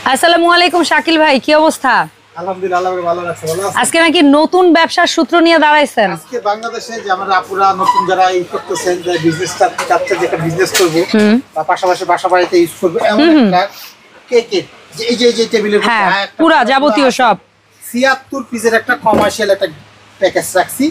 আসসালামু আলাইকুম শাকিল ভাই, কি অবস্থা? আলহামদুলিল্লাহ ভালো আছে। ভালো আছেন? আজকে নাকি নতুন ব্যবসার সূত্র নিয়ে দাঁড়াইছেন? আজকে বাংলাদেশে যে আমরা আপুরা নতুন যারা এই করতেছেন যে বিজনেসটা চাচ্ছে যে একটা বিজনেস করব বা পাশাপাশি বাসা বাড়িতে ইউজ করব এমন একটা কেকের যে টেবিলের হ্যাঁ পুরা যাবতীয় সব 76 পিসের একটা কমার্শিয়াল একটা প্যাকেজ রাখছি।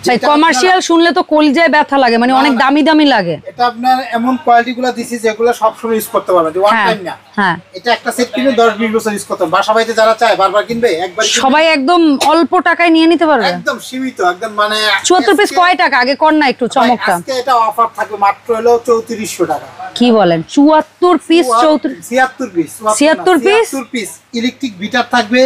ভাই কমার্শিয়াল শুনলে তো কলিজায় ব্যথা লাগে, মানে অনেক দামি দামি লাগে। এটা আপনার এমন কোয়ালিটিগুলো দিছি যেগুলো সব সময় ইউজ করতে পারবেন, ওয়ান টাইম না। হ্যাঁ এটা একটা সেট কিনে 10-20 বছর ইউজ করতে পারবেন। বাসা বাড়িতে যারা চায় বারবার কিনবে একবার সবাই একদম অল্প টাকায় নিয়ে নিতে পারবে, একদম সীমিত, একদম মানে 74 পিস কয় টাকা আগে কর না একটু চমকটা? আজকে এটা অফার থাকবে মাত্র হলো 3400 টাকা। কি বলেন 74 piece? 76 piece 76 piece electric bitter থাকবে,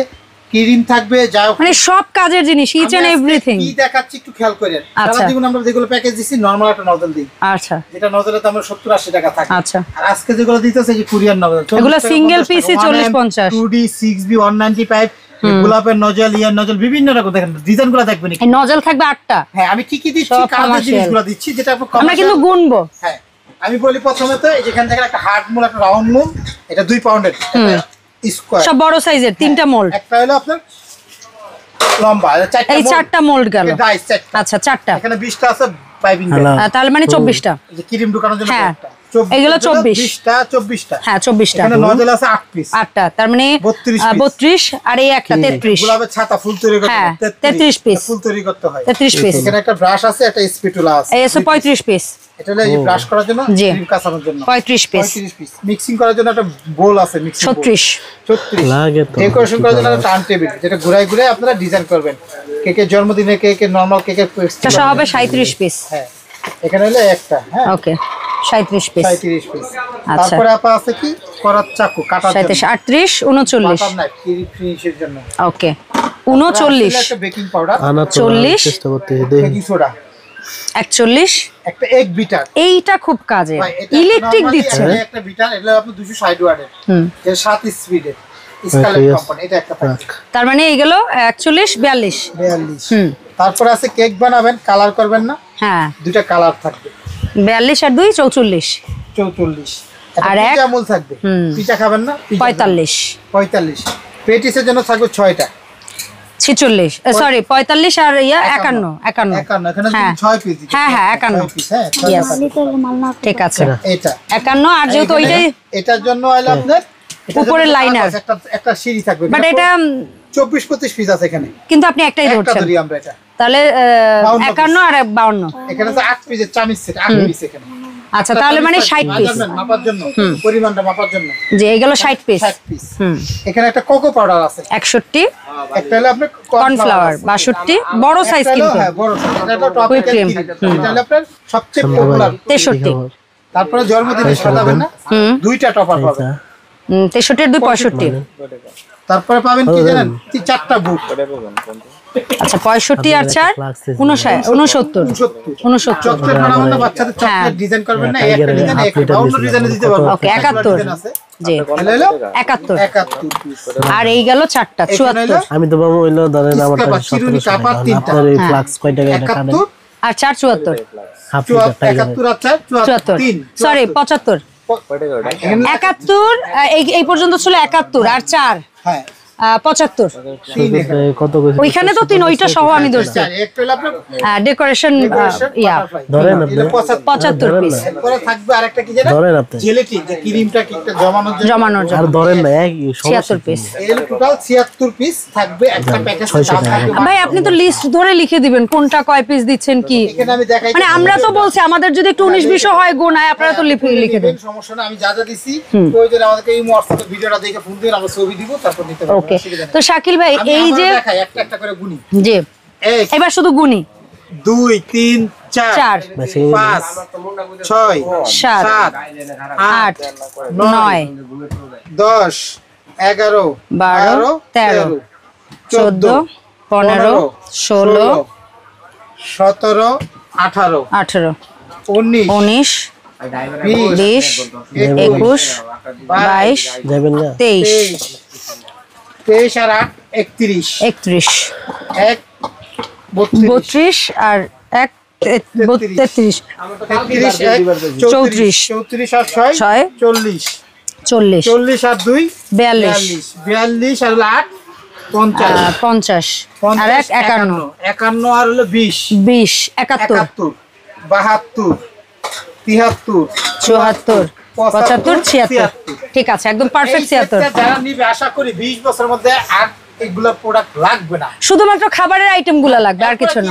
ক্রিম থাকবে, যা মানে সব কাজের জিনিস, ইচ এন্ড এভরিথিং। কি দেখাচ্ছি একটু খেয়াল করেন। সারা জীবন আমরা যেগুলো প্যাকেজ দিছি নরমাল একটা নজল দিই, আচ্ছা যেটা নজলের দাম 70-80 টাকা থাকে। আচ্ছা আর আজকে যেগুলো দিতেছে যে কোরিয়ান নজল, এগুলো সিঙ্গেল পিসে 40-50, 2D 6B 195, গোলাপের নজল, ইয়ার নজল, বিভিন্ন রকম দেখেন ডিজাইনগুলো দেখবেন। এই নজল থাকবে 8টা। হ্যাঁ আমি কি দিচ্ছি, কাজের জিনিসগুলো দিচ্ছি, যেটা আমরা কিন্তু গুনবো। হ্যাঁ আমি বলি প্রথমে তো এই যেখান থেকে একটা হার্ড মূল, একটা রাউন্ড মূল, এটা 2 পাউন্ডের স্কয়ার, সব বড় সাইজের 3টা মোল্ড। একটা হলো আপনার লম্বা, এই 4টা মোল্ড গেল। আচ্ছা 4টা, এখানে 20টা আছে পাইপিং, তাহলে মানে 24টা। এই যে ক্রিম ঢোকানোর জন্য হ্যাঁ একটা, এগুলো 24, 20টা 24টা। হ্যাঁ 24টা। এখানে নজল আছে 8 পিস, 8টা, তার মানে 32 আর এই একটা 33। গোলাপের ছাতা ফুল তৈরি করতে হ্যাঁ, হয় 33 পিস ফুল তৈরি করতে হয় 33 পিস। এখানে একটা ব্রাশ আছে, একটা স্পিটুলা আছে, এই আছে 35 পিস। এটা হলো এই ব্রাশ করার জন্য, ক্রিম কাঁচানোর জন্য 35 পিস। 35 পিস মিক্সিং করার জন্য একটা বোল আছে, মিক্সিং 36 লাগে তো। ডেকোরেশন করার জন্য একটা টার্ন টেবিল, যেটা ঘুরাই ঘুরাই আপনারা ডিজাইন করবেন। কেকের জন্মদিনে, কেকের নরমাল কেকের এটা সব হবে 37 পিস। হ্যাঁ এখানে হলো একটা, হ্যাঁ ওকে 37 পিস। 37 পিস। আচ্ছা তারপরে আপা আছে কি করার চাকু কাটার জন্য, 37 38 39। বাটার নাইফ ফিনিশের জন্য, ওকে 39, একটা বেকিং পাউডার, 40, চেষ্টা করতে দেখি বেকিং সোডা 41, একটা এগ বিটার। এইটা খুব কাজে, ইলেকট্রিক দিচ্ছে। একটা বিটার, এটা আপনি 260 ওয়াটের, এর 7 স্পিডের স্কালেট কোম্পানি, এটা একটা প্যাকেট। তার মানে এইগুলো 41 42। তারপরে আছে কেক বানাবেন, কালার করবেন না, হ্যাঁ দুইটা কালার থাকবে, 42 আর 2 44। 44 আর আর এক পিজা মূল থাকবে, পিজা খাবেন না, 45। 45 পেটিসের জন্য থাকবে 6টা, 46 সরি 45 আর ইয়া 51 51 এখানে 6 পিস। হ্যাঁ হ্যাঁ 51 পিস, হ্যাঁ Yes, ঠিক আছে এটা 51। আর যেহেতু ওইটাই এটার জন্য হলো আপনার উপরের লাইনার, একটা সিঁড়ি থাকবে, বাট এটা 24-25 পিস আছে এখানে, কিন্তু আপনি একটাই একটা ধরছেন, ধরি আমরা এটা, তাহলে 51 আর 52। এখানে আছে 8 পিসের চামিচ সেট, 8 পিস এখানে। আচ্ছা তাহলে মানে 60 পিস মাপার জন্য, পরিমাণটা মাপার জন্য, যে এগুলো 60 পিস। 60 পিস। এখানে একটা কোকো পাউডার আছে 61, একটা হলো আপনার কর্নফ্লাওয়ার 62, বড় সাইজ কিন্তু, হ্যাঁ বড় সাইজ, এটা হলো টপ ক্রিম, এটা হলো আপনার সবচেয়ে পপুলার 63। তারপরে জন্মদিনে সাজাবেন না, দুইটা টপার পাবেন, 63 এর 2 65। তারপরে পাবেন কি জানেন, 4টা বুক। আচ্ছা 65 আর 4 69। চকলেট বানাবেন না, বাচ্চাদের চকলেট ডিজাইন করবেন না, একটা ডিজাইন একটা অন্য ডিজাইনে দিতে পারবেন। ওকে 71 জি, হলো 71 পিস। আর এই গেল 4টা 74। আমি তো বাবু হইলো ধরেন আমার কাছে চিরুনি কাপার 3টা, আপনার এই ফ্লাক্স কয় টাকা এটা কাটেন? 71 আর 4 74। হাফ লিটার টাইগার 71 আর 4 74 সরি 75। 71 এই পর্যন্ত ছিল 71 আর 4 হ্যাঁ 75। কত কইছে? ওইখানে তো 3, ওইটা সহ আমি ধরছি। একটা হলো আপনার ডেকোরেশন ইয়া ধরেন আপনি 75 পিস। এরপরে থাকবে আরেকটা কি জানেন, ধরেন আপনি জেলেটিন, যে ক্রিমটা কেকটা জমানোর জমানোর আর জন্য ধরেন না এক 76 পিস। এর টোটাল 76 পিস থাকবে একটা প্যাকেজ। ভাই আপনি তো লিস্ট ধরে লিখে দিবেন কোনটা কয় পিস দিচ্ছেন কি, এখানে আমি দেখাই, মানে আমরা তো বলছি আমাদের যদি একটু 19-20 হয় গোনায়, আপনারা তো লিখে দেন, সমস্যা না। আমি যা যা দিছি প্রয়োজন আমাদেরকে এই হোয়াটসঅ্যাপে ভিডিওটা দেখে ফোন দিন, আমরা ছবি দিব, তারপর নিতে পারবেন। ওকে তো শাকিল ভাই এই যে দেখাই একটা একটা করে গুনি, জি এক এবার শুধু গুনি 2 3 4 5 6 7 8 9 10 11 12 13 14 15 16 17 18 18 19 20 21 22 যাবেন না 23 23 আর 8 31 31 1 32 32 আর 1 33 34 আর 6 40 40 40 আর 2 42 42 আর 8 50 50 আর 51 51 আর হলো 20 20 71 72 73 74 75 76 ঠিক আছে, একদম পারফেক্ট 76। যারা নিবে আশা করি 20 বছরের মধ্যে আর এগুলা প্রোডাক্ট লাগবে না, শুধুমাত্র খাবারের আইটেমগুলো লাগবে, আর কিছু না।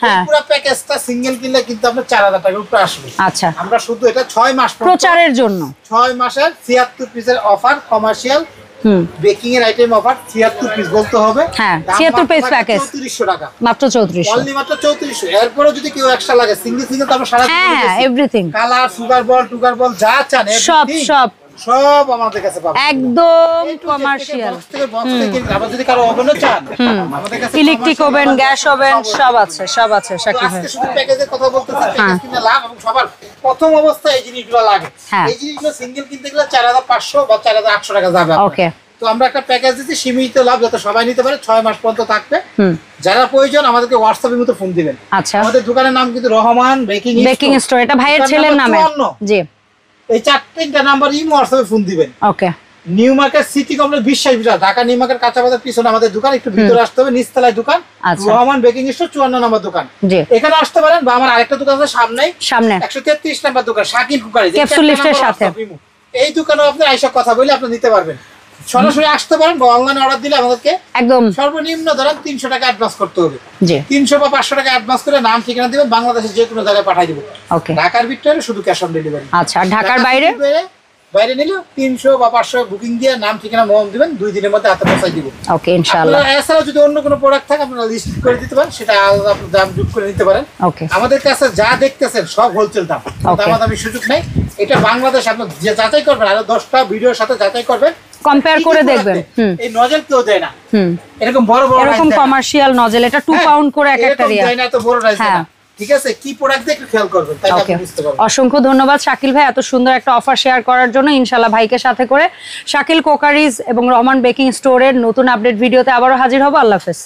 হ্যাঁ, পুরো প্যাকেজটা সিঙ্গেল কিনলে কিন্তু আপনার 4000 টাকার উপরে আসবে। আচ্ছা, আমরা শুধু এটা 6 মাস প্রচারের জন্য 6 মাসের 76 পিসের অফার, কমার্শিয়াল বেকিং এর আইটেম অফার 76 পিস বলতে হবে। হ্যাঁ, 76 পিস প্যাকেজ 3400 টাকা, মাত্র 3400, অনলি মাত্র 3400। এরপরে যদি কেউ এক্সট্রা লাগে সিঙ্গেল তো আমরা সারা হ্যাঁ এভরিথিং, কালার, সুগার বল, টুগার বল যা চান সব সব সব আমাদের কাছে পাবেন, একদম কমার্শিয়াল। আবার যদি কারো ওভেনও চান আমাদের কাছে ইলেকট্রিক ওভেন, গ্যাস ওভেন সব আছে, সব আছে শাকিব ভাই। আজকে শুধু প্যাকেজের কথা বলতেছি, প্যাকেজ কিনলে লাভ এবং সবার প্রথম অবস্থায় এই জিনিসগুলো লাগে। এই জিনিসগুলো সিঙ্গেল কিনতে গেলে 4500 বা 4800 টাকা যাবে। ওকে, তো আমরা একটা প্যাকেজ দিচ্ছি সীমিত লাভ, যাতে সবাই নিতে পারে, 6 মাস পর্যন্ত থাকবে। যারা প্রয়োজন আমাদেরকে হোয়াটসঅ্যাপের মতো ফোন দিবেন। আচ্ছা, আমাদের দোকানের নাম কিন্তু রহমান বেকিং স্টোর, এটা ভাইয়ের ছেলের নামে। জি, এই 4-3টা নাম্বার ইমো হোয়াটসঅ্যাপে ফোন দিবেন। ওকে, নিউ মার্কেট সিটি কমপ্লেক্স বিশ্বাস বিশাল, ঢাকা নিউ মার্কেট কাঁচা বাজার পিছনে আমাদের দোকান, একটু ভিতরে আসতে হবে, নিচতলায় দোকান, রহমান বেকিং স্টোর 54 নম্বর দোকান। এখানে আসতে পারেন, বা আমার আরেকটা দোকান আছে সামনে 133 নম্বর দোকান, শাকিল কুকারি ক্যাপসুল লিফটের সাথে। এই দোকানে আপনি আইসা কথা বলে আপনি নিতে পারবেন, সরাসরি আসতে পারেন, বা অনলাইনে অর্ডার দিলে আমাদেরকে একদম সর্বনিম্ন ধরেন 300 টাকা অ্যাডভান্স করতে হবে। 300 বা 500 টাকা অ্যাডভান্স করে নাম ঠিকানা দিবেন, বাংলাদেশের যে কোনো জায়গায় পাঠিয়ে দিব। ঢাকার ভিতরে শুধু ক্যাশ অন ডেলিভারি। আচ্ছা, ঢাকার বাইরে নিলে 300 বা 500 বুকিং দিয়ে নাম ঠিকানা মোবাইল দিবেন, 2 দিনের মধ্যে হাতে পৌঁছে দিব। ওকে, ইনশাআল্লাহ। এছাড়া যদি অন্য কোনো প্রোডাক্ট থাকে আপনারা লিস্ট করে দিতে পারেন, সেটা আলাদা আপনি দাম যোগ করে নিতে পারেন। ওকে, আমাদের কাছে যা দেখতেছেন সব হোলসেল দাম, দামাদামি সুযোগ নাই। এটা বাংলাদেশ আপনি যে যাচাই করবেন, আর 10টা ভিডিওর সাথে যাচাই করবেন, কম্পেয়ার করে দেখবেন। এই নজেল কেউ দেয় না, এরকম বড় বড় এরকম কমার্শিয়াল নজেল, এটা 2 পাউন্ড করে এক একটা রিয়া দেয় না, তো বড় রাইস না। ঠিক আছে, কি প্রোডাক্ট দেখে খেয়াল করবেন, তাই আপনি বুঝতে পারবেন। অসংখ্য ধন্যবাদ শাকিল ভাই এত সুন্দর একটা অফার শেয়ার করার জন্য। ইনশাআল্লাহ ভাইকে সাথে করে শাকিল কোকারিজ এবং রহমান বেকিং স্টোরের নতুন আপডেট ভিডিওতে আবারও হাজির হব। আল্লাহ হাফেজ।